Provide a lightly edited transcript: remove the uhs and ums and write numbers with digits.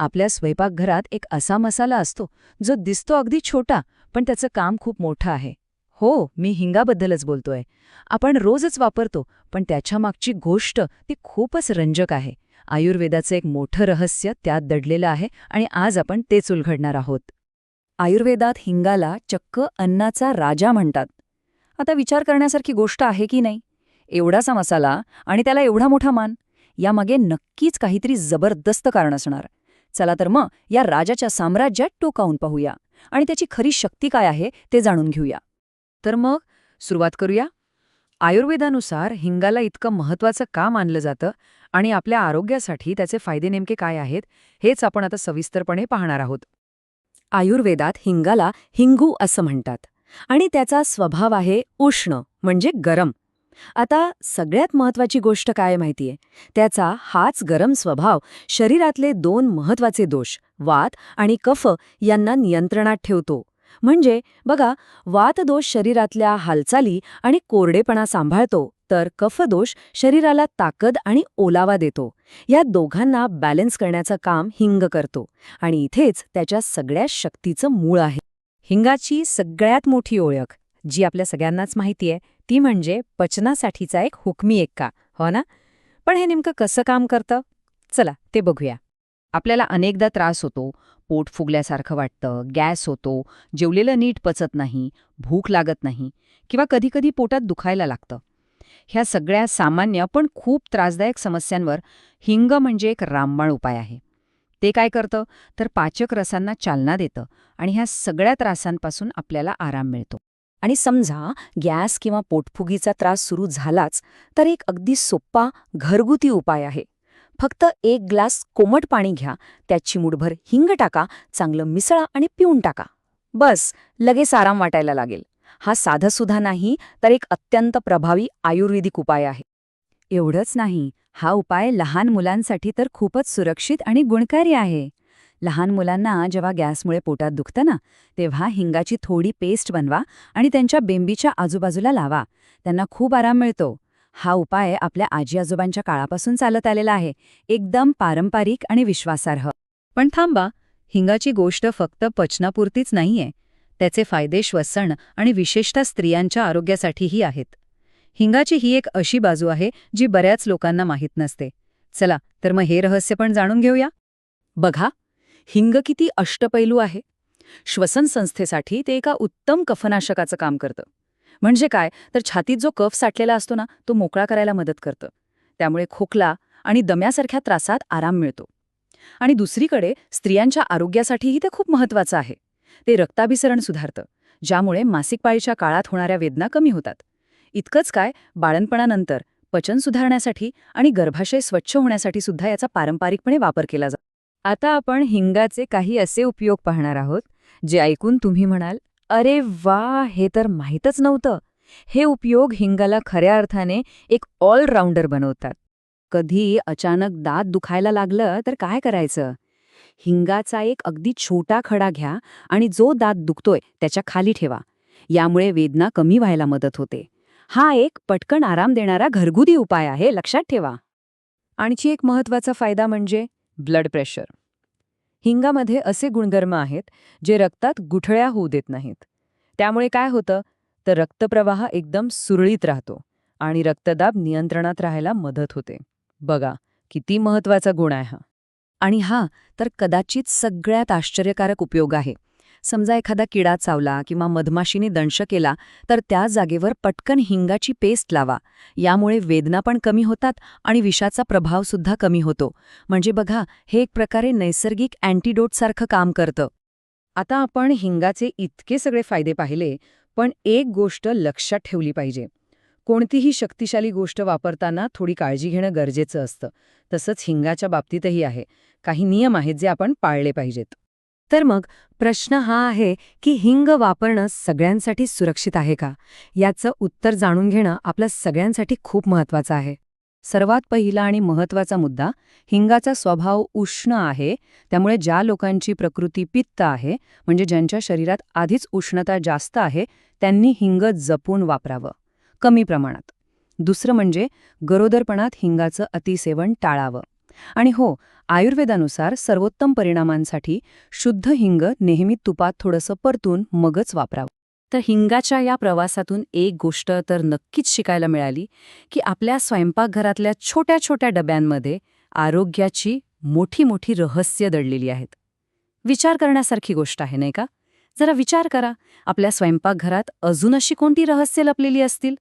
आपल्या स्वयंपाकघरात एक असा मसाला असतो जो दिसतो अगदी छोटा, पण त्याचं काम खूप मोठं आहे. हो, मी हिंगाबद्दलच बोलतोय. आपण रोजच वापरतो, पण त्याच्या मागची गोष्ट ती खूपच रंजक आहे. आयुर्वेदाचं एक मोठं रहस्य त्यात दडलेलं आहे आणि आज आपण तेच उलगडणार आहोत. आयुर्वेदात हिंगाला चक्क अन्नाचा राजा म्हणतात. आता विचार करण्यासारखी गोष्ट आहे की नाही? एवढासा मसाला आणि त्याला एवढा मोठा मान, यामागे नक्कीच काहीतरी जबरदस्त कारण असणार. चला तर मग या राजाच्या साम्राज्यात टोकावून पाहूया आणि त्याची खरी शक्ती काय आहे ते जाणून घेऊया. तर मग सुरुवात करूया. आयुर्वेदानुसार हिंगाला इतकं महत्त्वाचं का मानलं जातं आणि आपल्या आरोग्यासाठी त्याचे फायदे नेमके काय आहेत, हेच आपण आता सविस्तरपणे पाहणार आहोत. आयुर्वेदात हिंगाला हिंगू असं म्हणतात आणि त्याचा स्वभाव आहे उष्ण म्हणजे गरम. आता सगळ्यात महत्वाची गोष्ट काय माहितीये, त्याचा हाच गरम स्वभाव शरीरातले दोन महत्वाचे दोष वात आणि कफ यांना नियंत्रणात ठेवतो. म्हणजे बघा, वातदोष शरीरातल्या हालचाली आणि कोरडेपणा सांभाळतो, तर कफदोष शरीराला ताकद आणि ओलावा देतो. या दोघांना बॅलन्स करण्याचं काम हिंग करतो आणि इथेच त्याच्या सगळ्या शक्तीचं मूळ आहे. हिंगाची सगळ्यात मोठी ओळख, जी आपल्या सगळ्यांनाच माहितीये, ती म्हणजे पचनासाठीचा एक हुकमी एक्का, हो ना? पण हे नेमकं कसं काम करतं? चला ते बघूया. आपल्याला अनेकदा त्रास होतो, पोट फुगल्यासारखं वाटतं, गॅस होतो, जेवलेलं नीट पचत नाही, भूक लागत नाही किंवा कधीकधी पोटात दुखायला लागतं. ह्या सगळ्या सामान्य पण खूप त्रासदायक समस्यांवर हिंग म्हणजे एक रामबाण उपाय आहे. ते काय करतं तर पाचक रसांना चालना देतं आणि ह्या सगळ्या त्रासांपासून आपल्याला आराम मिळतो. आणि समजा गॅस किंवा पोटफुगीचा त्रास सुरू झालाच, तर एक अगदी सोप्पा घरगुती उपाय आहे. फक्त एक ग्लास कोमट पाणी घ्या, त्यात चिमूटभर हिंग टाका, चांगलं मिसळा आणि पिऊन टाका. बस, लगेच आराम वाटायला लागेल. हा साधासुद्धा नाही, तर एक अत्यंत प्रभावी आयुर्वेदिक उपाय आहे. एवढंच नाही, हा उपाय लहान मुलांसाठी तर खूपच सुरक्षित आणि गुणकारी आहे. लहान मुलांना जेव्हा गॅसमुळे पोटात दुखतं ना, तेव्हा हिंगाची थोडी पेस्ट बनवा आणि त्यांच्या बेंबीच्या आजूबाजूला लावा. त्यांना खूप आराम मिळतो. हा उपाय आपल्या आजी आजोबांच्या काळापासून चालत आलेला आहे, एकदम पारंपरिक आणि विश्वासार्ह. पण थांबा, हिंगाची गोष्ट फक्त पचनापुरतीच नाहीये. त्याचे फायदे श्वसन आणि विशेषतः स्त्रियांच्या आरोग्यासाठीही आहेत. हिंगाची ही एक अशी बाजू आहे जी बऱ्याच लोकांना माहीत नसते. चला तर मग हे रहस्य पण जाणून घेऊया. बघा, हिंग किती अष्टपैलू आहे. श्वसन संस्थेसाठी ते एका उत्तम कफनाशकाचं काम करतं. म्हणजे काय तर छातीत जो कफ साठलेला असतो ना, तो मोकळा करायला मदत करतं. त्यामुळे खोकला आणि दम्यासारख्या त्रासात आराम मिळतो. आणि दुसरीकडे स्त्रियांच्या आरोग्यासाठीही ते खूप महत्त्वाचं आहे. ते रक्ताभिसरण सुधारतं, ज्यामुळे मासिक पाळीच्या काळात होणाऱ्या वेदना कमी होतात. इतकंच काय, बाळंतपणानंतर पचन सुधारण्यासाठी आणि गर्भाशय स्वच्छ होण्यासाठी सुद्धा याचा पारंपरिकपणे वापर केला जातो. आता आपण हिंगाचे काही असे उपयोग पाहणार आहोत, जे ऐकून तुम्ही म्हणाल, अरे वा, हे तर माहीतच नव्हतं. हे उपयोग हिंगाला खऱ्या अर्थाने एक ऑलराऊंडर बनवतात. कधी अचानक दात दुखायला लागलं तर काय करायचं? हिंगाचा एक अगदी छोटा खडा घ्या आणि जो दात दुखतोय त्याच्या खाली ठेवा. यामुळे वेदना कमी व्हायला मदत होते. हा एक पटकन आराम देणारा घरगुती उपाय आहे, लक्षात ठेवा. आणखी एक महत्त्वाचा फायदा म्हणजे ब्लड प्रेशर. हिंगामध्ये असे गुणधर्म आहेत जे रक्तात गुठळ्या होऊ देत नाहीत. त्यामुळे काय होतं तर रक्तप्रवाह एकदम सुरळीत राहतो आणि रक्तदाब नियंत्रणात राहायला मदत होते. बघा, किती महत्त्वाचा गुण आहे हा. आणि हा तर कदाचित सगळ्यात आश्चर्यकारक उपयोग आहे. समजा एखादा किडा चावला किंवा मधमाशीने दंश केला, तर त्या जागेवर पटकन हिंगाची पेस्ट लावा. यामुळे वेदना पण कमी होतात आणि विषाचा प्रभावसुद्धा कमी होतो. म्हणजे बघा, हे एक प्रकारे नैसर्गिक अँटीडोटसारखं काम करतं. आता आपण हिंगाचे इतके सगळे फायदे पाहिले, पण एक गोष्ट लक्षात ठेवली पाहिजे. कोणतीही शक्तिशाली गोष्ट वापरताना थोडी काळजी घेणं गरजेचं असतं. तसंच हिंगाच्या बाबतीतही आहे. काही नियम आहेत जे आपण पाळले पाहिजेत. तर मग प्रश्न हा आहे की हिंग वापरणं सगळ्यांसाठी सुरक्षित आहे का? याचं उत्तर जाणून घेणं आपल्या सगळ्यांसाठी खूप महत्त्वाचं आहे. सर्वात पहिला आणि महत्त्वाचा मुद्दा, हिंगाचा स्वभाव उष्ण आहे. त्यामुळे ज्या लोकांची प्रकृती पित्त आहे, म्हणजे ज्यांच्या शरीरात आधीच उष्णता जास्त आहे, त्यांनी हिंग जपून वापरावं, कमी प्रमाणात. दुसरं म्हणजे गरोदरपणात हिंगाचं अतिसेवन टाळावं. आणि हो, आयुर्वेदानुसार सर्वोत्तम परिणामांसाठी शुद्ध हिंग नेहमी तुपात थोडंसं परतून मगच वापरावं. तर हिंगाच्या या प्रवासातून एक गोष्ट तर नक्कीच शिकायला मिळाली की आपल्या स्वयंपाकघरातल्या छोट्या छोट्या डब्यांमध्ये आरोग्याची मोठी मोठी रहस्य दडलेली आहेत. विचार करण्यासारखी गोष्ट आहे नाही का? जरा विचार करा, आपल्या स्वयंपाकघरात अजून अशी कोणती रहस्य लपलेली असतील